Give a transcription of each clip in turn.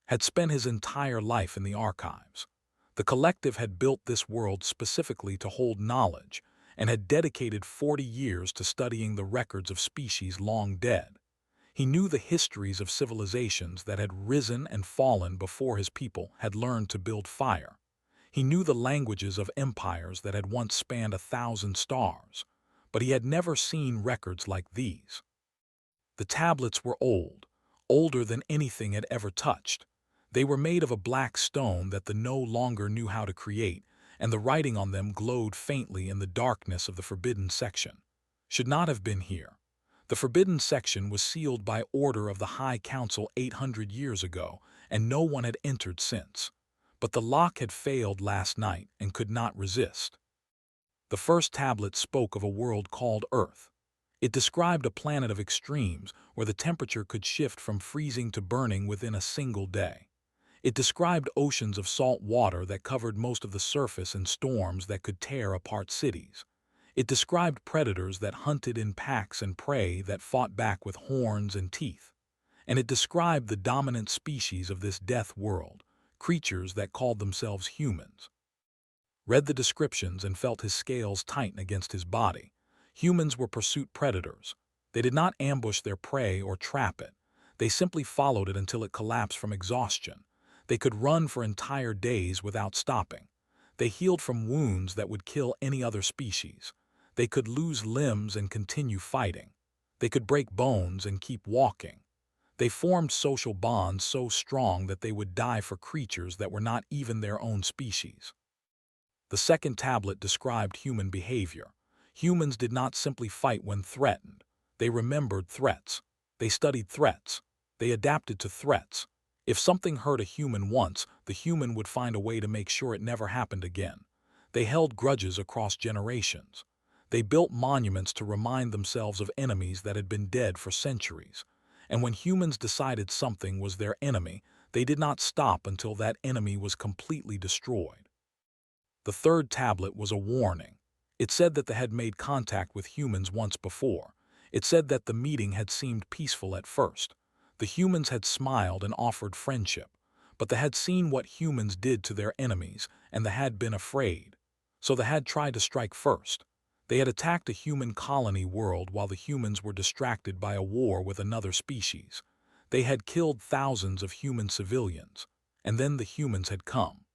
had spent his entire life in the archives. The collective had built this world specifically to hold knowledge and had dedicated 40 years to studying the records of species long dead. He knew the histories of civilizations that had risen and fallen before his people had learned to build fire. He knew the languages of empires that had once spanned 1,000 stars, but he had never seen records like these. The tablets were old, older than anything had ever touched. They were made of a black stone that the no longer knew how to create, and the writing on them glowed faintly in the darkness of the forbidden section. Should not have been here. The forbidden section was sealed by order of the High Council 800 years ago, and no one had entered since. But the lock had failed last night and could not resist. The first tablet spoke of a world called Earth. It described a planet of extremes where the temperature could shift from freezing to burning within a single day. It described oceans of salt water that covered most of the surface and storms that could tear apart cities. It described predators that hunted in packs and prey that fought back with horns and teeth. And it described the dominant species of this death world, creatures that called themselves humans. Read the descriptions and felt his scales tighten against his body. Humans were pursuit predators. They did not ambush their prey or trap it. They simply followed it until it collapsed from exhaustion. They could run for entire days without stopping. They healed from wounds that would kill any other species. They could lose limbs and continue fighting. They could break bones and keep walking. They formed social bonds so strong that they would die for creatures that were not even their own species. The second tablet described human behavior. Humans did not simply fight when threatened. They remembered threats. They studied threats. They adapted to threats. If something hurt a human once, the human would find a way to make sure it never happened again. They held grudges across generations. They built monuments to remind themselves of enemies that had been dead for centuries. And when humans decided something was their enemy, they did not stop until that enemy was completely destroyed. The third tablet was a warning. It said that they had made contact with humans once before. It said that the meeting had seemed peaceful at first. The humans had smiled and offered friendship, but they had seen what humans did to their enemies, and they had been afraid. So they had tried to strike first. They had attacked a human colony world while the humans were distracted by a war with another species. They had killed thousands of human civilians, and then the humans had come.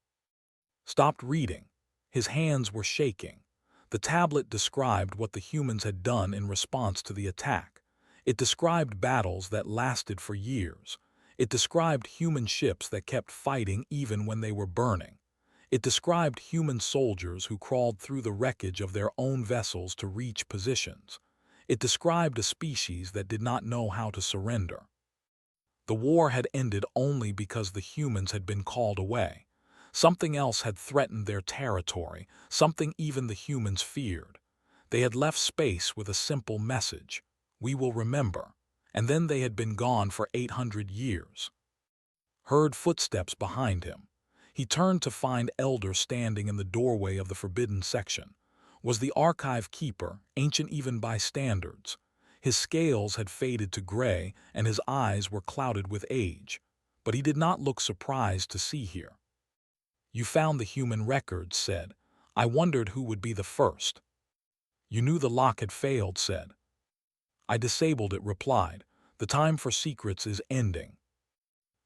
Stopped reading. His hands were shaking. The tablet described what the humans had done in response to the attack. It described battles that lasted for years. It described human ships that kept fighting even when they were burning. It described human soldiers who crawled through the wreckage of their own vessels to reach positions. It described a species that did not know how to surrender. The war had ended only because the humans had been called away. Something else had threatened their territory, something even the humans feared. They had left space with a simple message: "We will remember," and then they had been gone for 800 years. Heard footsteps behind him. He turned to find Elder standing in the doorway of the forbidden section. Was the archive keeper, ancient even by standards. His scales had faded to gray and his eyes were clouded with age, but he did not look surprised to see here. "You found the human records," said. "I wondered who would be the first." "You knew the lock had failed," said. "I disabled it," replied. "The time for secrets is ending."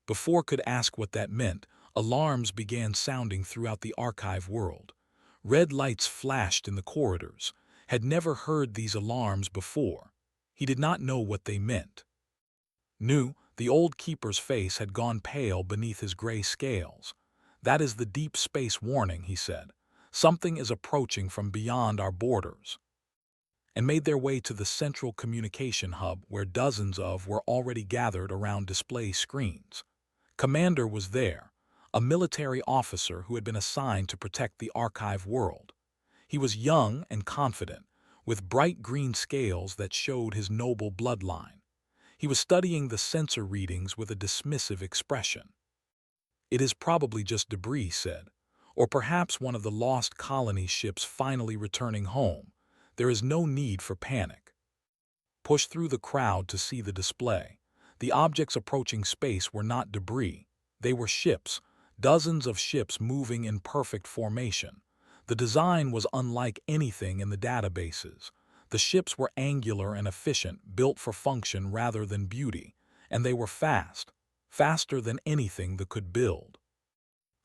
Before could ask what that meant, alarms began sounding throughout the archive world. Red lights flashed in the corridors. Had never heard these alarms before. He did not know what they meant. Knew, the old keeper's face had gone pale beneath his gray scales. "That is the deep space warning," he said. "Something is approaching from beyond our borders." And made their way to the central communication hub where dozens were already gathered around display screens. Commander was there, a military officer who had been assigned to protect the archive world. He was young and confident, with bright green scales that showed his noble bloodline. He was studying the sensor readings with a dismissive expression. "It is probably just debris," said, "or perhaps one of the lost colony ships finally returning home. There is no need for panic." Pushed through the crowd to see the display. The objects approaching space were not debris. They were ships, dozens of ships moving in perfect formation. The design was unlike anything in the databases. The ships were angular and efficient, built for function rather than beauty, and they were fast, faster than anything that could build.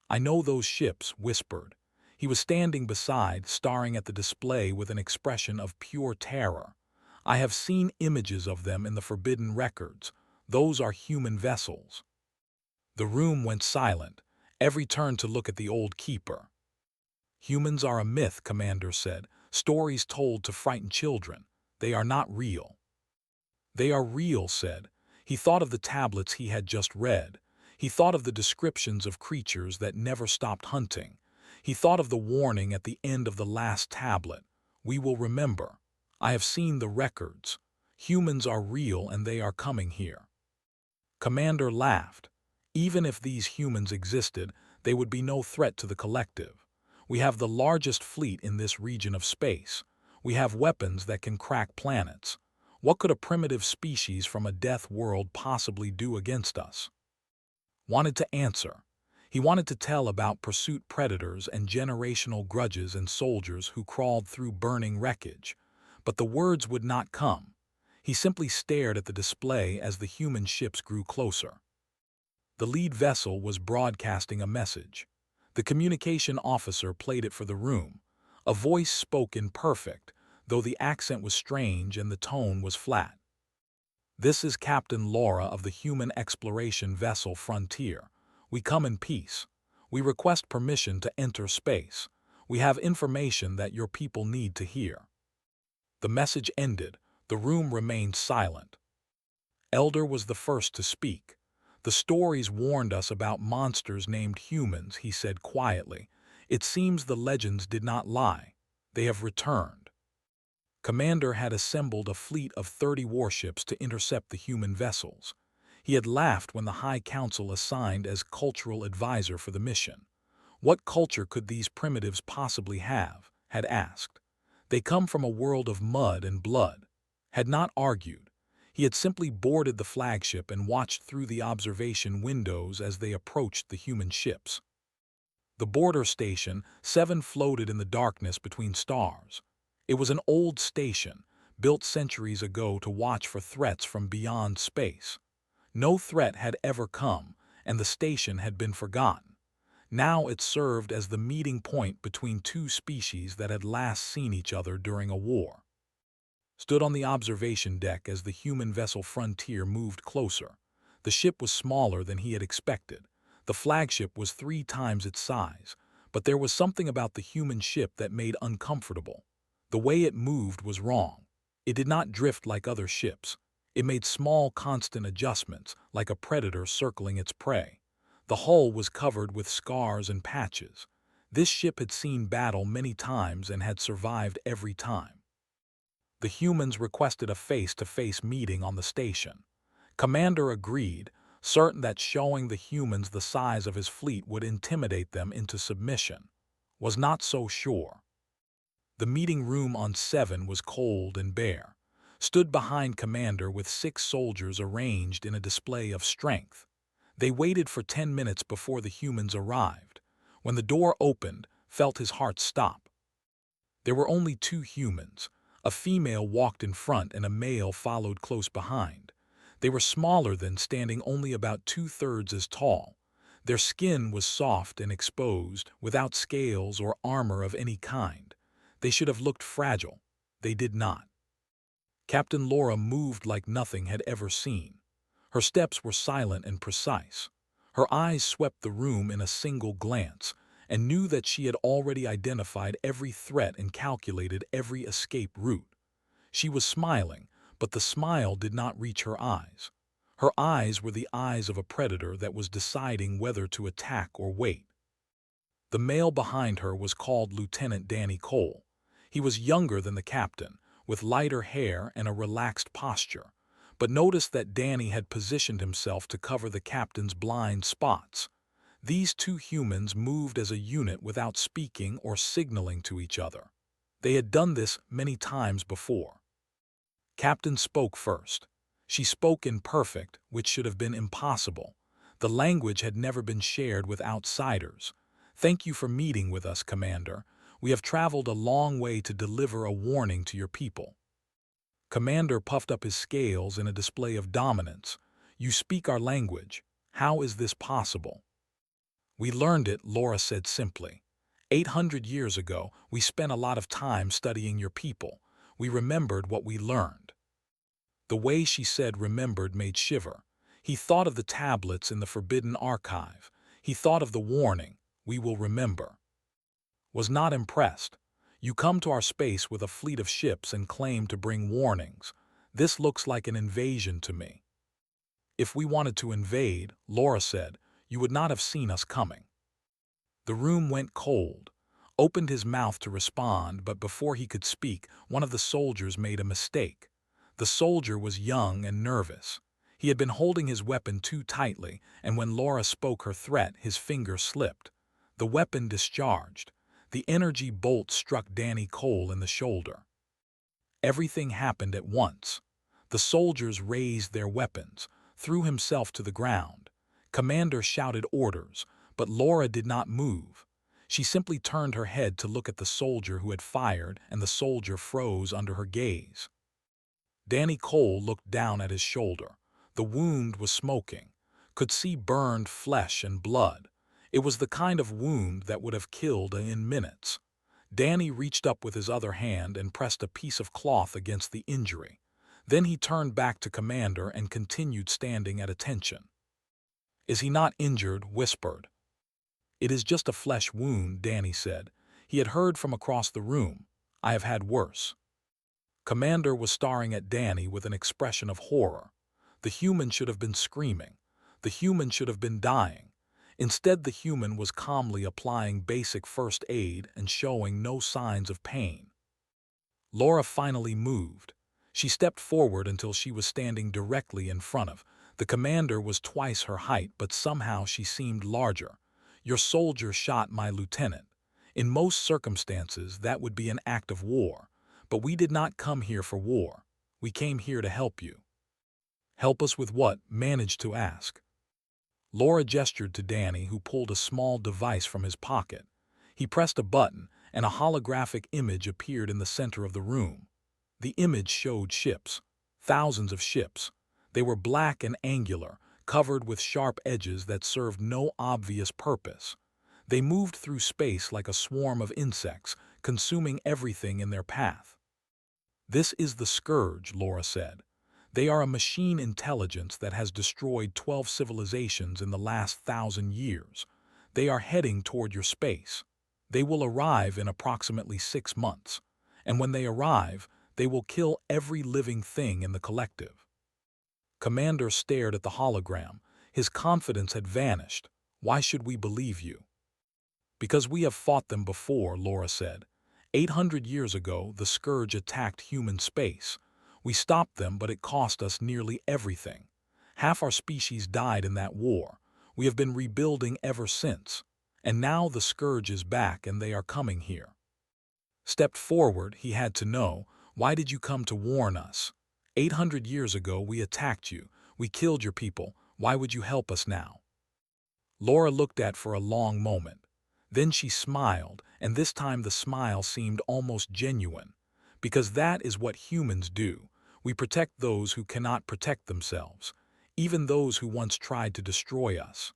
"I know those ships," whispered. He was standing beside, staring at the display with an expression of pure terror. "I have seen images of them in the forbidden records. Those are human vessels." The room went silent. Every turned to look at the old keeper. "Humans are a myth," Commander said. "Stories told to frighten children. They are not real." "They are real," said. He thought of the tablets he had just read. He thought of the descriptions of creatures that never stopped hunting. He thought of the warning at the end of the last tablet. "We will remember. I have seen the records. Humans are real and they are coming here." Commander laughed. "Even if these humans existed, they would be no threat to the collective. We have the largest fleet in this region of space. We have weapons that can crack planets. What could a primitive species from a death world possibly do against us?" Wanted to answer. He wanted to tell about pursuit predators and generational grudges and soldiers who crawled through burning wreckage. But the words would not come. He simply stared at the display as the human ships grew closer. The lead vessel was broadcasting a message. The communication officer played it for the room. A voice spoke in perfect, though the accent was strange and the tone was flat. "This is Captain Laura of the human exploration vessel Frontier. We come in peace. We request permission to enter space. We have information that your people need to hear." The message ended. The room remained silent. Elder was the first to speak. "The stories warned us about monsters named humans," he said quietly. "It seems the legends did not lie. They have returned." Commander had assembled a fleet of 30 warships to intercept the human vessels. He had laughed when the High Council assigned as cultural advisor for the mission. What culture could these primitives possibly have? Had asked. They come from a world of mud and blood. Had not argued. He had simply boarded the flagship and watched through the observation windows as they approached the human ships. The border station, 7 floated in the darkness between stars. It was an old station, built centuries ago to watch for threats from beyond space. No threat had ever come, and the station had been forgotten. Now it served as the meeting point between two species that had last seen each other during a war. Stood on the observation deck as the human vessel Frontier moved closer. The ship was smaller than he had expected. The flagship was 3 times its size, but there was something about the human ship that made uncomfortable. The way it moved was wrong. It did not drift like other ships. It made small, constant adjustments, like a predator circling its prey. The hull was covered with scars and patches. This ship had seen battle many times and had survived every time. The humans requested a face-to-face meeting on the station. Commander agreed, certain that showing the humans the size of his fleet would intimidate them into submission. Was not so sure. The meeting room on 7 was cold and bare. Stood behind Commander with 6 soldiers arranged in a display of strength. They waited for 10 minutes before the humans arrived. When the door opened, felt his heart stop. There were only 2 humans. A female walked in front and a male followed close behind. They were smaller than, standing only about 2/3 as tall. Their skin was soft and exposed, without scales or armor of any kind. They should have looked fragile. They did not. Captain Laura moved like nothing had ever seen. Her steps were silent and precise. Her eyes swept the room in a single glance, and knew that she had already identified every threat and calculated every escape route. She was smiling, but the smile did not reach her eyes. Her eyes were the eyes of a predator that was deciding whether to attack or wait. The male behind her was called Lieutenant Danny Cole. He was younger than the captain, with lighter hair and a relaxed posture, but noticed that Danny had positioned himself to cover the captain's blind spots. These 2 humans moved as a unit without speaking or signaling to each other. They had done this many times before. Captain spoke first. She spoke in perfect, which should have been impossible. The language had never been shared with outsiders. Thank you for meeting with us, Commander. We have traveled a long way to deliver a warning to your people. Commander puffed up his scales in a display of dominance. You speak our language. How is this possible? We learned it, Laura said simply. 800 years ago, we spent a lot of time studying your people. We remembered what we learned. The way she said remembered made shiver. He thought of the tablets in the forbidden archive. He thought of the warning, we will remember. Was not impressed. You come to our space with a fleet of ships and claim to bring warnings. This looks like an invasion to me. If we wanted to invade, Laura said, you would not have seen us coming. The room went cold. Opened his mouth to respond, but before he could speak, one of the soldiers made a mistake. The soldier was young and nervous. He had been holding his weapon too tightly, and when Laura spoke her threat, his finger slipped. The weapon discharged. The energy bolt struck Danny Cole in the shoulder. Everything happened at once. The soldiers raised their weapons, threw himself to the ground. Commander shouted orders, but Laura did not move. She simply turned her head to look at the soldier who had fired, and the soldier froze under her gaze. Danny Cole looked down at his shoulder. The wound was smoking, could see burned flesh and blood. It was the kind of wound that would have killed in minutes. Danny reached up with his other hand and pressed a piece of cloth against the injury. Then he turned back to Commander and continued standing at attention. Is he not injured? Whispered. It is just a flesh wound, Danny said. He had heard from across the room. I have had worse. Commander was staring at Danny with an expression of horror. The human should have been screaming. The human should have been dying. Instead, the human was calmly applying basic first aid and showing no signs of pain. Laura finally moved. She stepped forward until she was standing directly in front of. The commander was twice her height, but somehow she seemed larger. Your soldier shot my lieutenant. In most circumstances, that would be an act of war. But we did not come here for war. We came here to help you. Help us with what? Managed to ask. Laura gestured to Danny, who pulled a small device from his pocket. He pressed a button, and a holographic image appeared in the center of the room. The image showed ships, thousands of ships. They were black and angular, covered with sharp edges that served no obvious purpose. They moved through space like a swarm of insects, consuming everything in their path. This is the Scourge, Laura said. They are a machine intelligence that has destroyed 12 civilizations in the last 1,000 years. They are heading toward your space. They will arrive in approximately 6 months. And when they arrive, they will kill every living thing in the collective. Commander stared at the hologram. His confidence had vanished. Why should we believe you? Because we have fought them before, Laura said. 800 years ago, the Scourge attacked human space. We stopped them, but it cost us nearly everything. Half our species died in that war. We have been rebuilding ever since. And now the Scourge is back and they are coming here. Stepped forward, he had to know, why did you come to warn us? 800 years ago we attacked you. We killed your people. Why would you help us now? Laura looked at for a long moment. Then she smiled, and this time the smile seemed almost genuine. Because that is what humans do. We protect those who cannot protect themselves, even those who once tried to destroy us.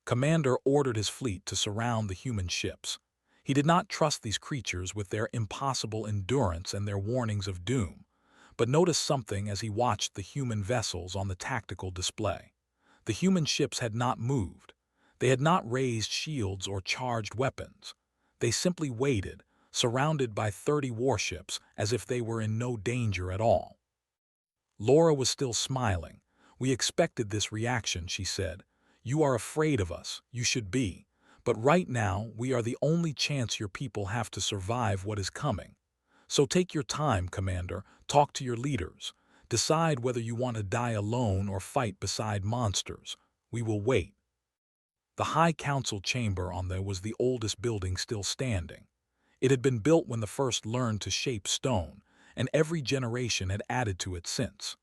Commander ordered his fleet to surround the human ships. He did not trust these creatures with their impossible endurance and their warnings of doom, but noticed something as he watched the human vessels on the tactical display. The human ships had not moved. They had not raised shields or charged weapons. They simply waited, surrounded by 30 warships, as if they were in no danger at all. Laura was still smiling. We expected this reaction, she said. You are afraid of us, you should be. But right now, we are the only chance your people have to survive what is coming. So take your time, Commander. Talk to your leaders. Decide whether you want to die alone or fight beside monsters. We will wait. The High Council chamber on there was the oldest building still standing. It had been built when the first learned to shape stone, and every generation had added to it since.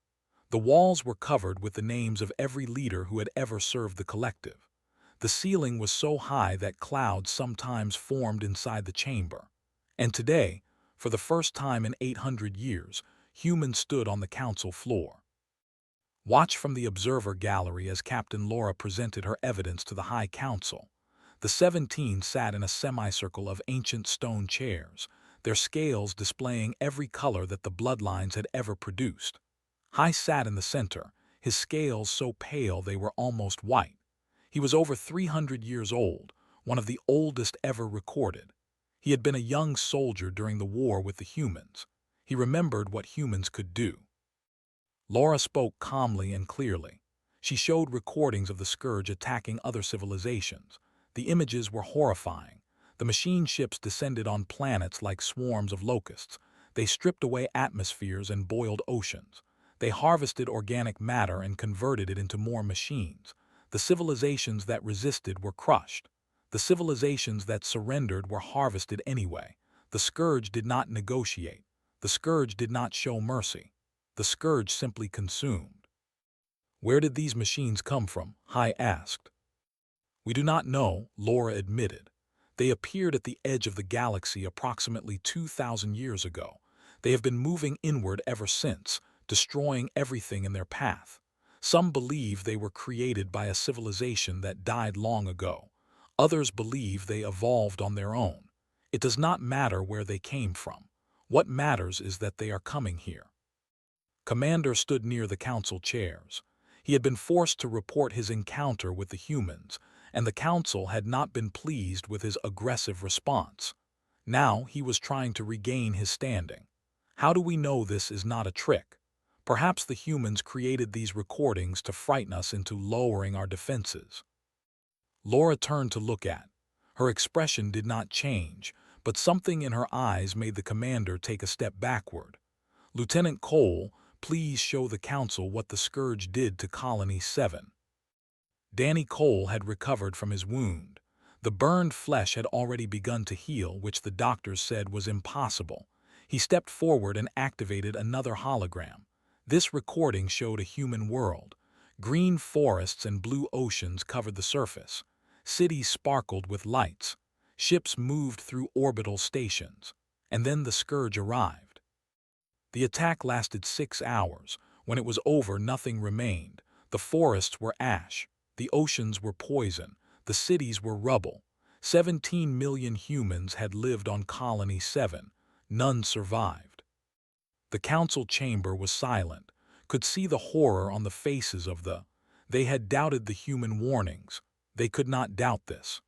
The walls were covered with the names of every leader who had ever served the collective. The ceiling was so high that clouds sometimes formed inside the chamber. And today, for the first time in 800 years, humans stood on the council floor. Watch from the observer gallery as Captain Laura presented her evidence to the High Council. The 17 sat in a semicircle of ancient stone chairs, their scales displaying every color that the bloodlines had ever produced. High sat in the center, his scales so pale they were almost white. He was over 300 years old, one of the oldest ever recorded. He had been a young soldier during the war with the humans. He remembered what humans could do. Laura spoke calmly and clearly. She showed recordings of the Scourge attacking other civilizations. The images were horrifying. The machine ships descended on planets like swarms of locusts. They stripped away atmospheres and boiled oceans. They harvested organic matter and converted it into more machines. The civilizations that resisted were crushed. The civilizations that surrendered were harvested anyway. The Scourge did not negotiate. The Scourge did not show mercy. The Scourge simply consumed. Where did these machines come from? High asked. We do not know, Laura admitted. They appeared at the edge of the galaxy approximately 2,000 years ago. They have been moving inward ever since, destroying everything in their path. Some believe they were created by a civilization that died long ago. Others believe they evolved on their own. It does not matter where they came from. What matters is that they are coming here. Commander stood near the council chairs. He had been forced to report his encounter with the humans, and the council had not been pleased with his aggressive response. Now he was trying to regain his standing. How do we know this is not a trick? Perhaps the humans created these recordings to frighten us into lowering our defenses. Laura turned to look at. Her expression did not change, but something in her eyes made the commander take a step backward. Lieutenant Cole, please show the council what the Scourge did to Colony 7. Danny Cole had recovered from his wound. The burned flesh had already begun to heal, which the doctors said was impossible. He stepped forward and activated another hologram. This recording showed a human world. Green forests and blue oceans covered the surface. Cities sparkled with lights. Ships moved through orbital stations. And then the Scourge arrived. The attack lasted 6 hours. When it was over, nothing remained. The forests were ash. The oceans were poison. The cities were rubble. 17 million humans had lived on Colony 7. None survived. The council chamber was silent, could see the horror on the faces of the. They had doubted the human warnings. They could not doubt this.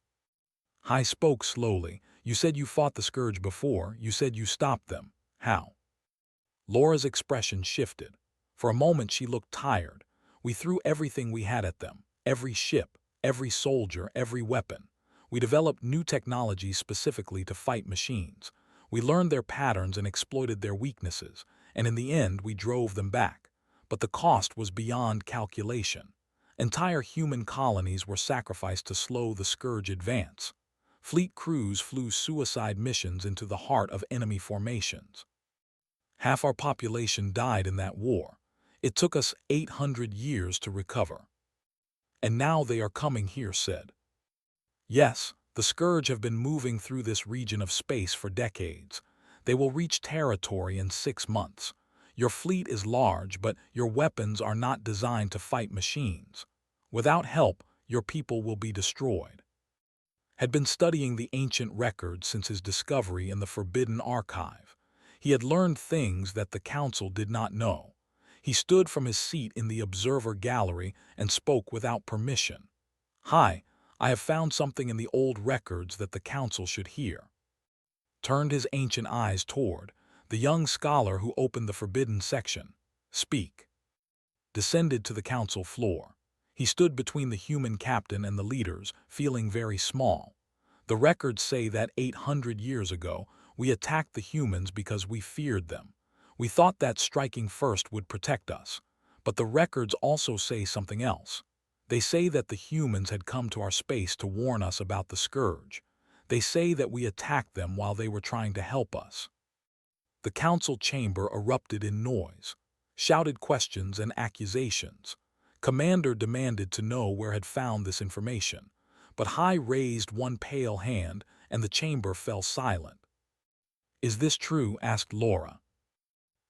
High spoke slowly. You said you fought the Scourge before. You said you stopped them. How? Laura's expression shifted. For a moment she looked tired. We threw everything we had at them. Every ship, every soldier, every weapon. We developed new technologies specifically to fight machines. We learned their patterns and exploited their weaknesses, and in the end we drove them back. But the cost was beyond calculation. Entire human colonies were sacrificed to slow the Scourge advance. Fleet crews flew suicide missions into the heart of enemy formations. Half our population died in that war. It took us 800 years to recover. And now they are coming here, said. Yes, the Scourge have been moving through this region of space for decades. They will reach territory in 6 months. Your fleet is large, but your weapons are not designed to fight machines. Without help, your people will be destroyed. Had been studying the ancient records since his discovery in the Forbidden Archive. He had learned things that the council did not know. He stood from his seat in the observer gallery and spoke without permission. Hi, I have found something in the old records that the council should hear. Turned his ancient eyes toward the young scholar who opened the forbidden section. Speak. Descended to the council floor. He stood between the human captain and the leaders, feeling very small. The records say that 800 years ago, we attacked the humans because we feared them. We thought that striking first would protect us. But the records also say something else. They say that the humans had come to our space to warn us about the Scourge. They say that we attacked them while they were trying to help us. The council chamber erupted in noise. shouted questions and accusations. Commander demanded to know where had found this information, but High raised one pale hand and the chamber fell silent. "Is this true?" asked Laura.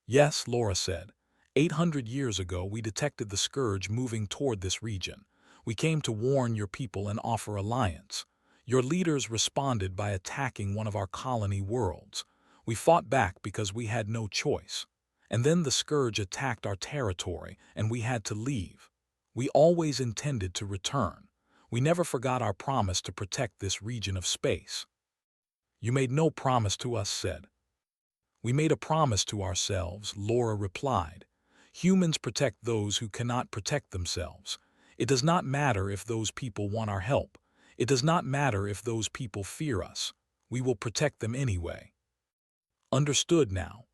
"Yes," Laura said. 800 years ago we detected the scourge moving toward this region. We came to warn your people and offer alliance. Your leaders responded by attacking one of our colony worlds. We fought back because we had no choice. And then the scourge attacked our territory and we had to leave. We always intended to return. We never forgot our promise to protect this region of space." "You made no promise to us," said. "We made a promise to ourselves," Laura replied. "Humans protect those who cannot protect themselves. It does not matter if those people want our help. It does not matter if those people fear us. We will protect them anyway." Understood now.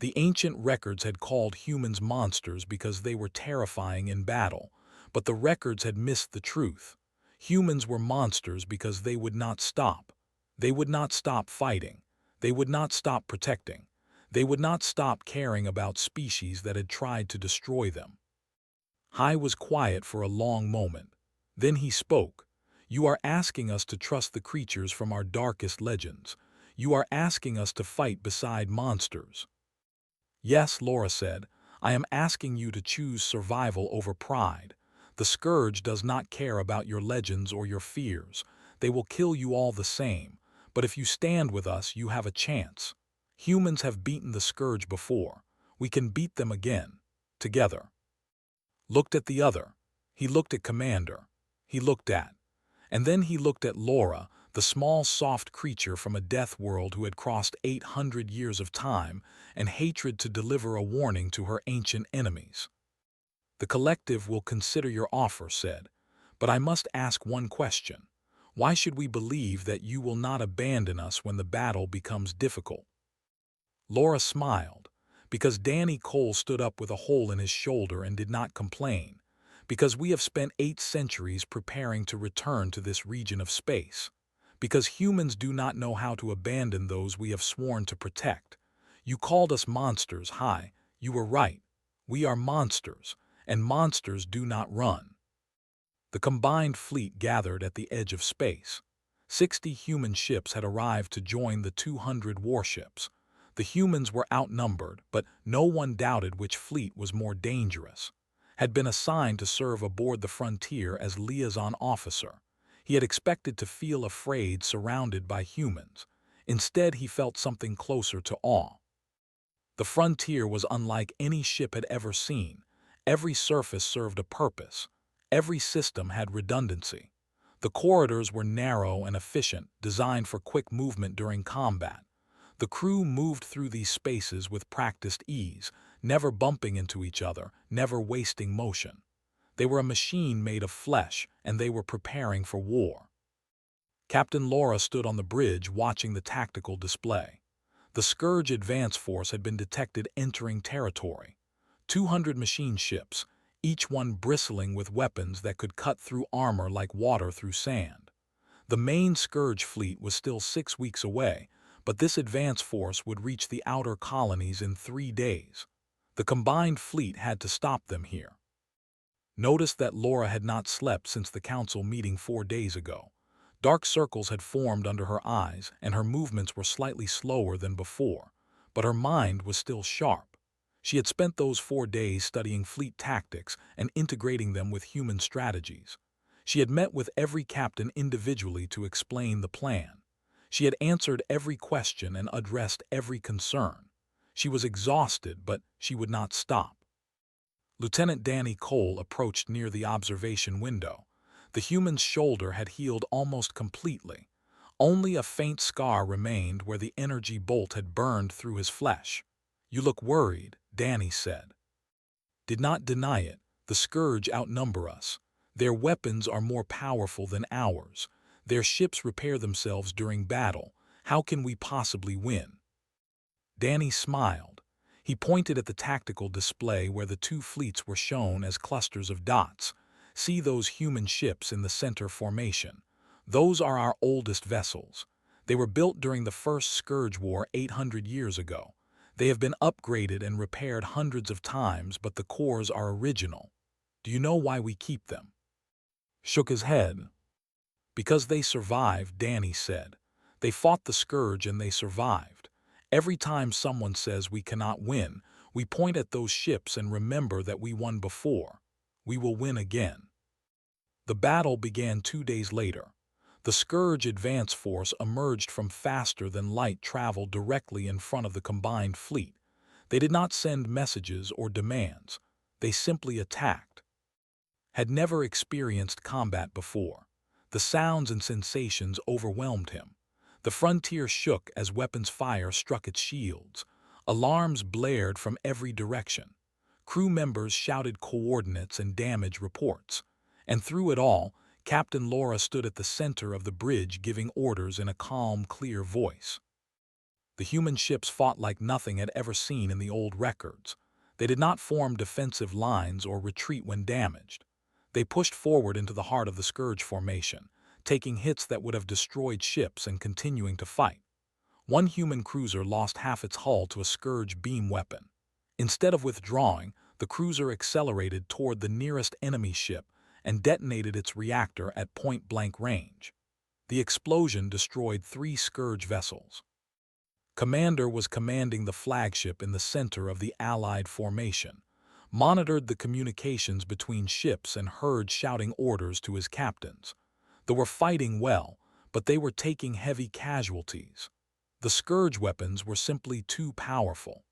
The ancient records had called humans monsters because they were terrifying in battle, but the records had missed the truth. Humans were monsters because they would not stop. They would not stop fighting. They would not stop protecting. They would not stop caring about species that had tried to destroy them. High was quiet for a long moment. Then he spoke. "You are asking us to trust the creatures from our darkest legends. You are asking us to fight beside monsters." "Yes," Laura said. "I am asking you to choose survival over pride. The scourge does not care about your legends or your fears. They will kill you all the same. But if you stand with us, you have a chance. Humans have beaten the scourge before. We can beat them again. Together." Looked at the other. He looked at Commander. He looked at. And then he looked at Laura, the small soft creature from a death world who had crossed 800 years of time and hatred to deliver a warning to her ancient enemies. "The collective will consider your offer," said. "But I must ask one question. Why should we believe that you will not abandon us when the battle becomes difficult?" Laura smiled. "Because Danny Cole stood up with a hole in his shoulder and did not complain. Because we have spent 8 centuries preparing to return to this region of space. Because humans do not know how to abandon those we have sworn to protect. You called us monsters, High. You were right. We are monsters, and monsters do not run." The combined fleet gathered at the edge of space. 60 human ships had arrived to join the 200 warships. The humans were outnumbered, but no one doubted which fleet was more dangerous. Had been assigned to serve aboard the Frontier as liaison officer. He had expected to feel afraid surrounded by humans. Instead, he felt something closer to awe. The Frontier was unlike any ship had ever seen. Every surface served a purpose. Every system had redundancy. The corridors were narrow and efficient, designed for quick movement during combat. The crew moved through these spaces with practiced ease, never bumping into each other, never wasting motion. They were a machine made of flesh, and they were preparing for war. Captain Laura stood on the bridge watching the tactical display. The Scourge advance force had been detected entering territory. 200 machine ships, each one bristling with weapons that could cut through armor like water through sand. The main Scourge fleet was still 6 weeks away, but this advance force would reach the outer colonies in 3 days. The combined fleet had to stop them here. Noticed that Laura had not slept since the council meeting 4 days ago. Dark circles had formed under her eyes, and her movements were slightly slower than before, but her mind was still sharp. She had spent those 4 days studying fleet tactics and integrating them with human strategies. She had met with every captain individually to explain the plan. She had answered every question and addressed every concern. She was exhausted, but she would not stop. Lieutenant Danny Cole approached near the observation window. The human's shoulder had healed almost completely. Only a faint scar remained where the energy bolt had burned through his flesh. "You look worried," Danny said. "Did not deny it. The Scourge outnumber us. Their weapons are more powerful than ours. Their ships repair themselves during battle. How can we possibly win?" Danny smiled. He pointed at the tactical display where the 2 fleets were shown as clusters of dots. "See those human ships in the center formation. Those are our oldest vessels. They were built during the first Scourge War 800 years ago. They have been upgraded and repaired hundreds of times, but the cores are original. Do you know why we keep them?" Shook his head. "Because they survived," Danny said. "They fought the Scourge and they survived. Every time someone says we cannot win, we point at those ships and remember that we won before. We will win again." The battle began 2 days later. The Scourge advance force emerged from faster-than-light travel directly in front of the combined fleet. They did not send messages or demands. They simply attacked. Had never experienced combat before. The sounds and sensations overwhelmed him. The frontier shook as weapons fire struck its shields. Alarms blared from every direction. Crew members shouted coordinates and damage reports. And through it all, Captain Laura stood at the center of the bridge giving orders in a calm, clear voice. The human ships fought like nothing had ever seen in the old records. They did not form defensive lines or retreat when damaged. They pushed forward into the heart of the Scourge formation, taking hits that would have destroyed ships and continuing to fight. One human cruiser lost half its hull to a Scourge beam weapon. Instead of withdrawing, the cruiser accelerated toward the nearest enemy ship and detonated its reactor at point-blank range. The explosion destroyed 3 Scourge vessels. Commander was commanding the flagship in the center of the Allied formation, monitored the communications between ships and heard shouting orders to his captains. They were fighting well, but they were taking heavy casualties. The Scourge weapons were simply too powerful.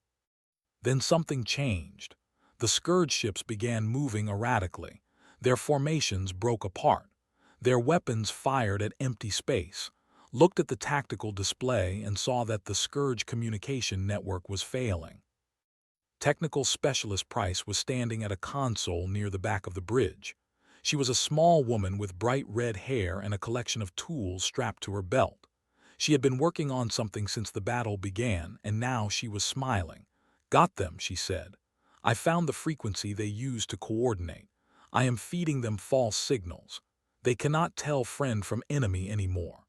Then something changed. The Scourge ships began moving erratically. Their formations broke apart. Their weapons fired at empty space, looked at the tactical display and saw that the Scourge communication network was failing. Technical Specialist Price was standing at a console near the back of the bridge. She was a small woman with bright red hair and a collection of tools strapped to her belt. She had been working on something since the battle began, and now she was smiling. "Got them," she said. "I found the frequency they use to coordinate. I am feeding them false signals. They cannot tell friend from enemy anymore."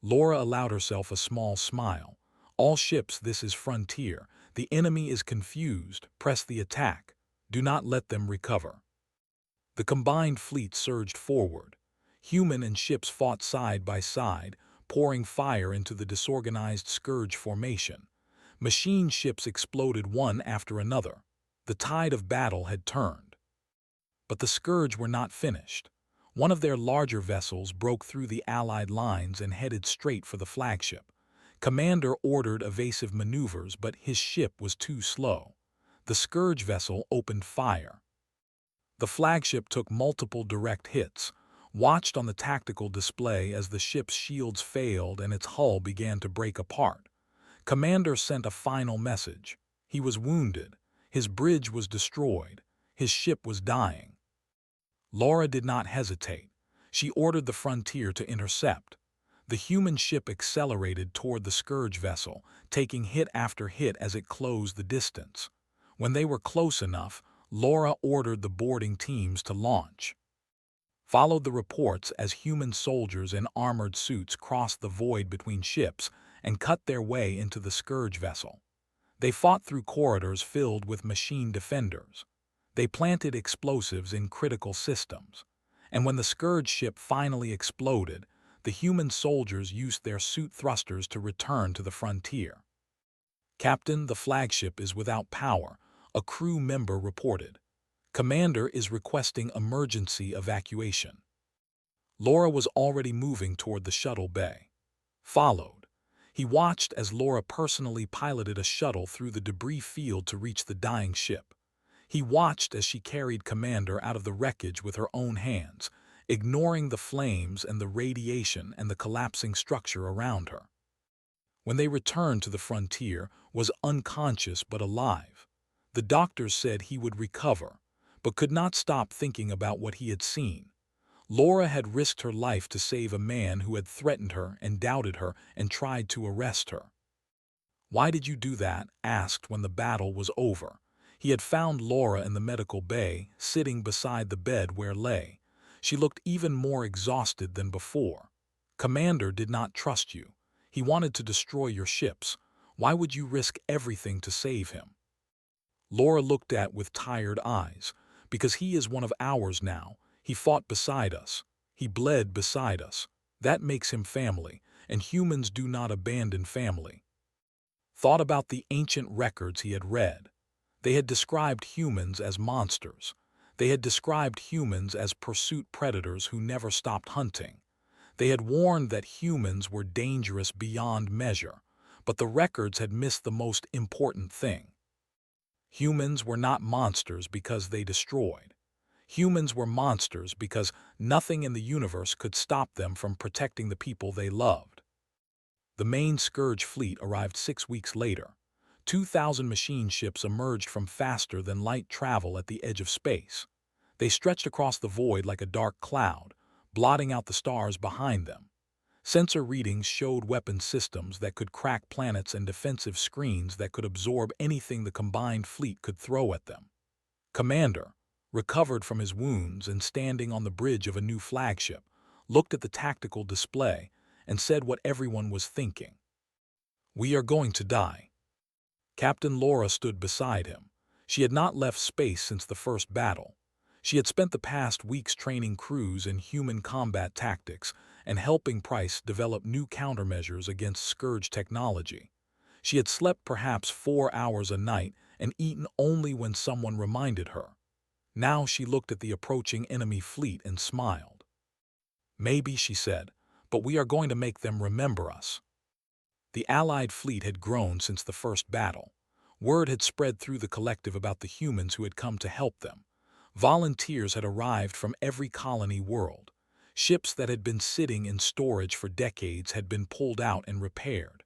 Laura allowed herself a small smile. "All ships, this is Frontier. The enemy is confused. Press the attack. Do not let them recover." The combined fleet surged forward. Human and ships fought side by side, pouring fire into the disorganized Scourge formation. Machine ships exploded one after another. The tide of battle had turned. But the Scourge were not finished. One of their larger vessels broke through the Allied lines and headed straight for the flagship. Commander ordered evasive maneuvers, but his ship was too slow. The Scourge vessel opened fire. The flagship took multiple direct hits, watched on the tactical display as the ship's shields failed and its hull began to break apart. Commander sent a final message. He was wounded. His bridge was destroyed. His ship was dying. Laura did not hesitate. She ordered the Frontier to intercept. The human ship accelerated toward the Scourge vessel, taking hit after hit as it closed the distance. When they were close enough, Laura ordered the boarding teams to launch. Followed the reports as human soldiers in armored suits crossed the void between ships and cut their way into the Scourge vessel. They fought through corridors filled with machine defenders. They planted explosives in critical systems. And when the Scourge ship finally exploded, the human soldiers used their suit thrusters to return to the Frontier. "Captain, the flagship is without power," a crew member reported. "Commander is requesting emergency evacuation." Laura was already moving toward the shuttle bay. Followed. He watched as Laura personally piloted a shuttle through the debris field to reach the dying ship. He watched as she carried Commander out of the wreckage with her own hands, ignoring the flames and the radiation and the collapsing structure around her. When they returned to the Frontier, was unconscious but alive. The doctors said he would recover, but could not stop thinking about what he had seen. Laura had risked her life to save a man who had threatened her and doubted her and tried to arrest her. "Why did you do that?" asked when the battle was over. He had found Laura in the medical bay, sitting beside the bed where lay. She looked even more exhausted than before. "Commander did not trust you. He wanted to destroy your ships. Why would you risk everything to save him? Laura looked at with tired eyes. Because he is one of ours now. He fought beside us. He bled beside us. That makes him family, and humans do not abandon family. Thought about the ancient records he had read. They had described humans as monsters. They had described humans as pursuit predators who never stopped hunting. They had warned that humans were dangerous beyond measure, but the records had missed the most important thing. Humans were not monsters because they destroyed. Humans were monsters because nothing in the universe could stop them from protecting the people they loved. The main Scourge fleet arrived 6 weeks later. 2,000 machine ships emerged from faster-than-light travel at the edge of space. They stretched across the void like a dark cloud, blotting out the stars behind them. Sensor readings showed weapon systems that could crack planets and defensive screens that could absorb anything the combined fleet could throw at them. Commander, recovered from his wounds and standing on the bridge of a new flagship, looked at the tactical display and said what everyone was thinking. "We are going to die." Captain Laura stood beside him. She had not left space since the first battle. She had spent the past weeks training crews in human combat tactics and helping Price develop new countermeasures against Scourge technology. She had slept perhaps 4 hours a night and eaten only when someone reminded her. Now she looked at the approaching enemy fleet and smiled. "Maybe," she said, "but we are going to make them remember us." The Allied fleet had grown since the first battle. Word had spread through the collective about the humans who had come to help them. Volunteers had arrived from every colony world. Ships that had been sitting in storage for decades had been pulled out and repaired.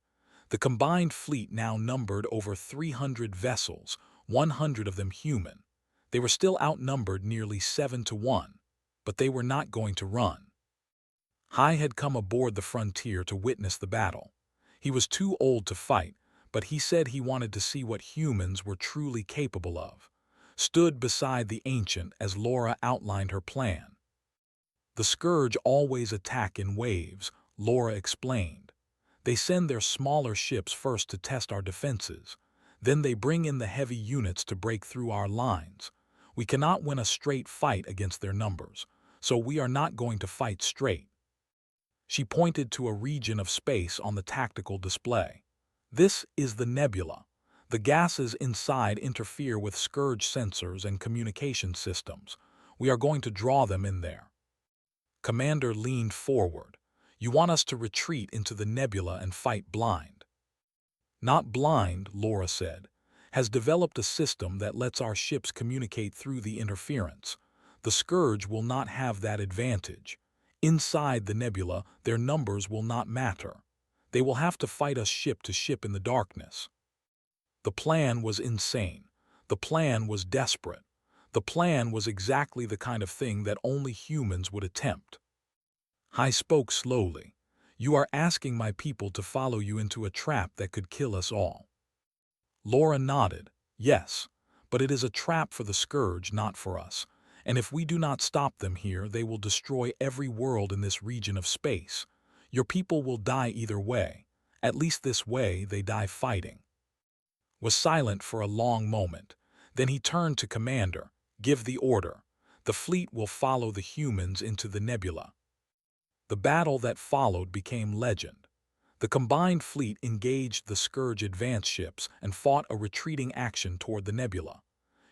The combined fleet now numbered over 300 vessels, 100 of them human. They were still outnumbered nearly 7-1, but they were not going to run. Hai had come aboard the Frontier to witness the battle. He was too old to fight, but he said he wanted to see what humans were truly capable of. Stood beside the Ancient as Laura outlined her plan. "The Scourge always attack in waves," Laura explained. "They send their smaller ships first to test our defenses. Then they bring in the heavy units to break through our lines. We cannot win a straight fight against their numbers, so we are not going to fight straight." She pointed to a region of space on the tactical display. "This is the nebula. The gases inside interfere with Scourge sensors and communication systems. We are going to draw them in there." Commander leaned forward. "You want us to retreat into the nebula and fight blind?" "Not blind," Laura said. "Has developed a system that lets our ships communicate through the interference. The Scourge will not have that advantage. Inside the nebula, their numbers will not matter. They will have to fight us ship to ship in the darkness." The plan was insane. The plan was desperate. The plan was exactly the kind of thing that only humans would attempt. Hai spoke slowly. "You are asking my people to follow you into a trap that could kill us all." Laura nodded. "Yes, but it is a trap for the Scourge, not for us. And if we do not stop them here, they will destroy every world in this region of space. Your people will die either way. At least this way they die fighting." Was silent for a long moment. Then he turned to Commander. "Give the order. The fleet will follow the humans into the nebula." The battle that followed became legend. The combined fleet engaged the Scourge advance ships and fought a retreating action toward the nebula.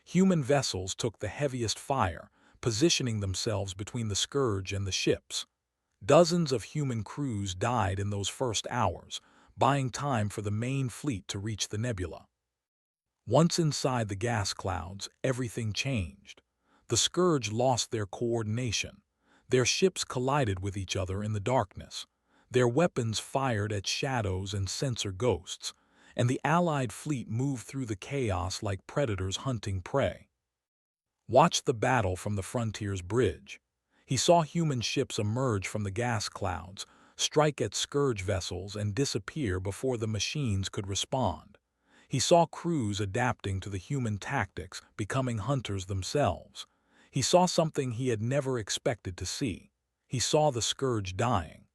Human vessels took the heaviest fire, positioning themselves between the Scourge and the ships. Dozens of human crews died in those first hours, buying time for the main fleet to reach the nebula. Once inside the gas clouds, everything changed. The Scourge lost their coordination. Their ships collided with each other in the darkness. Their weapons fired at shadows and sensor ghosts, and the Allied fleet moved through the chaos like predators hunting prey. Watched the battle from the Frontier's bridge. He saw human ships emerge from the gas clouds, strike at Scourge vessels, and disappear before the machines could respond. He saw crews adapting to the human tactics, becoming hunters themselves. He saw something he had never expected to see. He saw the Scourge dying.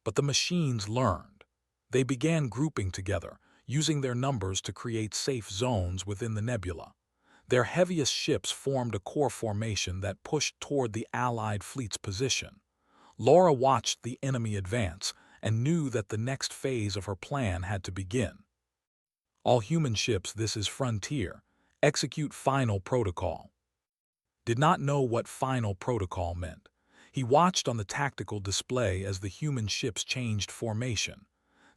But the machines learned. They began grouping together, using their numbers to create safe zones within the nebula. Their heaviest ships formed a core formation that pushed toward the Allied fleet's position. Laura watched the enemy advance and knew that the next phase of her plan had to begin. All human ships, this is Frontier. Execute Final Protocol. Did not know what Final Protocol meant. He watched on the tactical display as the human ships changed formation.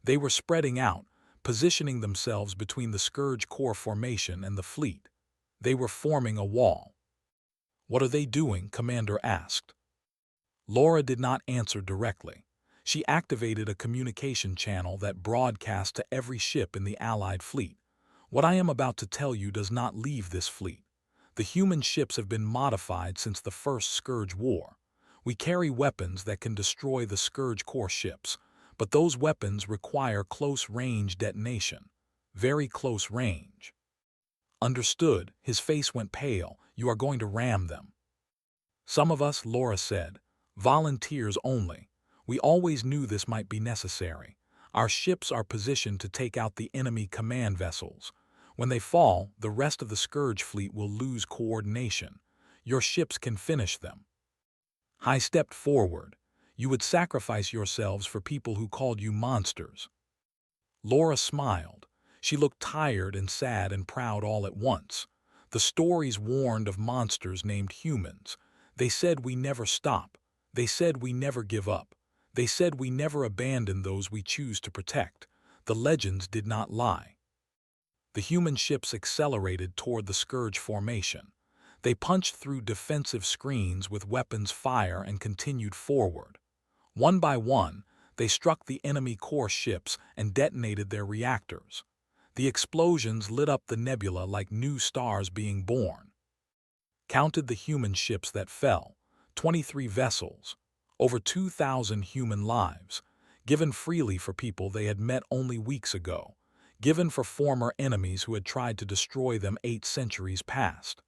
They were spreading out, positioning themselves between the Scourge core formation and the fleet. They were forming a wall. "What are they doing?" Commander asked. Laura did not answer directly. She activated a communication channel that broadcast to every ship in the Allied fleet. "What I am about to tell you does not leave this fleet. The human ships have been modified since the first Scourge War. We carry weapons that can destroy the Scourge core ships, but those weapons require close-range detonation. Very close range." "Understood." His face went pale. "You are going to ram them." "Some of us," Laura said. "Volunteers only. We always knew this might be necessary. Our ships are positioned to take out the enemy command vessels. When they fall, the rest of the Scourge fleet will lose coordination. Your ships can finish them." Hai stepped forward. "You would sacrifice yourselves for people who called you monsters." Laura smiled. She looked tired and sad and proud all at once. The stories warned of monsters named humans. They said we never stop. They said we never give up. They said we never abandon those we choose to protect. The legends did not lie. The human ships accelerated toward the Scourge formation. They punched through defensive screens with weapons fire and continued forward. One by one, they struck the enemy core ships and detonated their reactors. The explosions lit up the nebula like new stars being born. Counted the human ships that fell. 23 vessels. Over 2,000 human lives. Given freely for people they had met only weeks ago. Given for former enemies who had tried to destroy them 8 centuries past.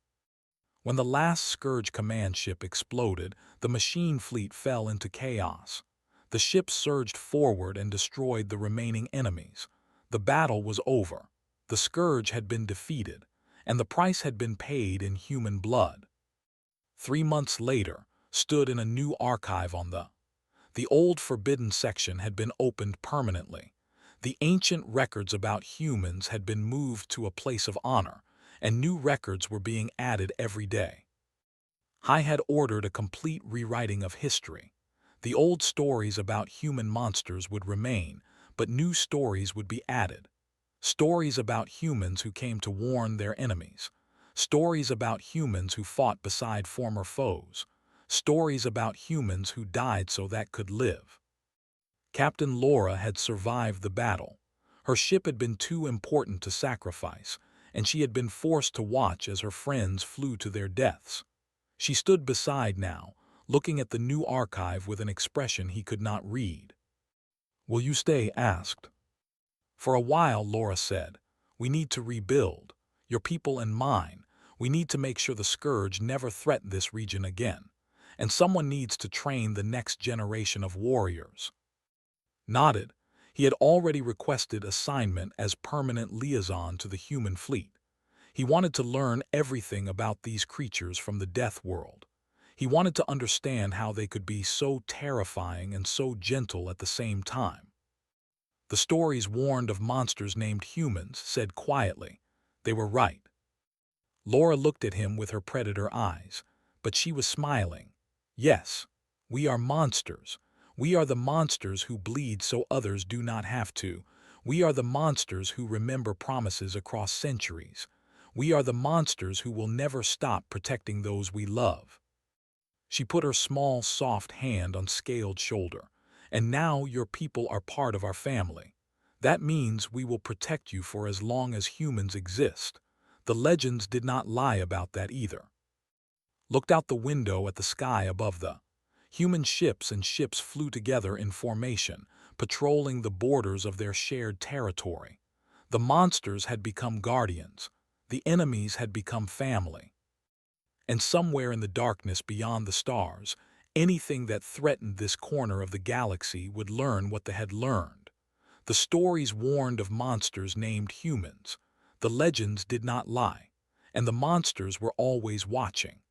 When the last Scourge command ship exploded, the machine fleet fell into chaos. The ships surged forward and destroyed the remaining enemies. The battle was over. The Scourge had been defeated, and the price had been paid in human blood. 3 months later, stood in a new archive on the old forbidden section had been opened permanently. The ancient records about humans had been moved to a place of honor, and new records were being added every day. Hai had ordered a complete rewriting of history. The old stories about human monsters would remain, but new stories would be added. Stories about humans who came to warn their enemies. Stories about humans who fought beside former foes. Stories about humans who died so that could live. Captain Laura had survived the battle. Her ship had been too important to sacrifice, and she had been forced to watch as her friends flew to their deaths. She stood beside now, looking at the new archive with an expression he could not read. "Will you stay?" asked. "For a while," Laura said. "We need to rebuild. Your people and mine. We need to make sure the Scourge never threaten this region again. And someone needs to train the next generation of warriors." Nodded. He had already requested assignment as permanent liaison to the human fleet. He wanted to learn everything about these creatures from the death world. He wanted to understand how they could be so terrifying and so gentle at the same time. The stories warned of monsters named humans, said quietly. They were right. Laura looked at him with her predator eyes, but she was smiling. "Yes, we are monsters. We are the monsters who bleed so others do not have to. We are the monsters who remember promises across centuries. We are the monsters who will never stop protecting those we love." She put her small, soft hand on Scaled shoulder. "And now your people are part of our family. That means we will protect you for as long as humans exist. The legends did not lie about that either." Looked out the window at the sky above the human ships, and ships flew together in formation, patrolling the borders of their shared territory. The monsters had become guardians. The enemies had become family. And somewhere in the darkness beyond the stars, anything that threatened this corner of the galaxy would learn what they had learned. The stories warned of monsters named humans. The legends did not lie, and the monsters were always watching.